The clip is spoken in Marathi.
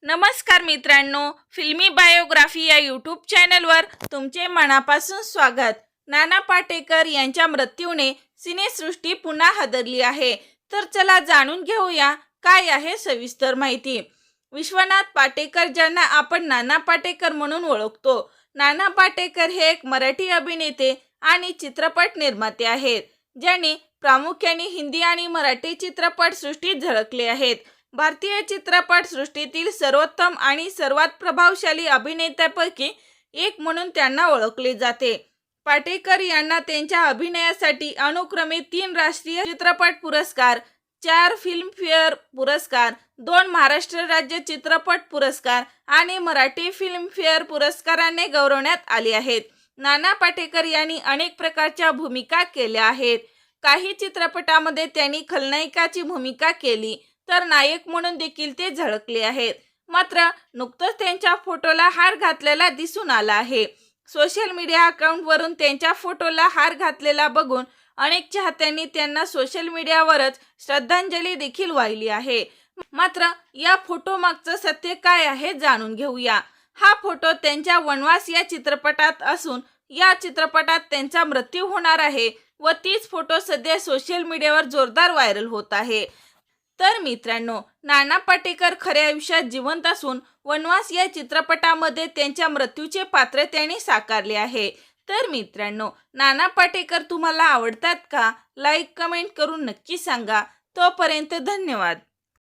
नमस्कार मित्रांनो, फिल्मी बायोग्राफी या यूट्यूब चॅनलवर तुमचे मनापासून स्वागत। नाना पाटेकर यांच्या मृत्यूने सिनेसृष्टी पुन्हा हादरली आहे। तर चला जाणून घेऊया काय आहे सविस्तर माहिती। विश्वनाथ पाटेकर ज्यांना आपण नाना पाटेकर म्हणून ओळखतो, नाना पाटेकर हे एक मराठी अभिनेते आणि चित्रपट निर्माते आहेत, ज्यांनी प्रामुख्याने हिंदी आणि मराठी चित्रपट सृष्टीत झळकले आहेत। भारतीय चित्रपट सृष्टीतील सर्वोत्तम आणि सर्वात प्रभावशाली अभिनेत्यांपैकी एक म्हणून त्यांना ओळखले जाते। पाटेकर यांना त्यांच्या अभिनयासाठी अनुक्रमे 3 राष्ट्रीय चित्रपट पुरस्कार, 4 फिल्मफेअर पुरस्कार, 2 महाराष्ट्र राज्य चित्रपट पुरस्कार आणि मराठी फिल्मफेअर पुरस्काराने गौरवण्यात आले आहेत। नाना पाटेकर यांनी अनेक प्रकारच्या भूमिका केल्या आहेत। काही चित्रपटामध्ये त्यांनी खलनायकाची भूमिका केली, तर नायक म्हणून देखील ते झळकले आहेत। मात्र नुकतंच त्यांच्या फोटोला हार घातलेला दिसून आला आहे। सोशल मीडिया अकाउंटवरून त्यांच्या फोटोला हार घातलेला बघून अनेक चाहत्यांनी त्यांना सोशल मीडियावरच श्रद्धांजली देखील वाहिली आहे। मात्र या फोटो मागचं सत्य काय आहे जाणून घेऊया। हा फोटो त्यांच्या वनवास या चित्रपटात असून या चित्रपटात त्यांचा मृत्यू होणार आहे व तीच फोटो सध्या सोशल मीडियावर जोरदार व्हायरल होत आहे। तर मित्रांनो, नाना पाटेकर खऱ्या आयुष्यात जिवंत असून वनवास या चित्रपटामध्ये त्यांच्या मृत्यूचे पात्र त्यांनी साकारले आहे। तर मित्रांनो, नाना पाटेकर तुम्हाला आवडतात का? लाईक कमेंट करून नक्की सांगा। तोपर्यंत धन्यवाद।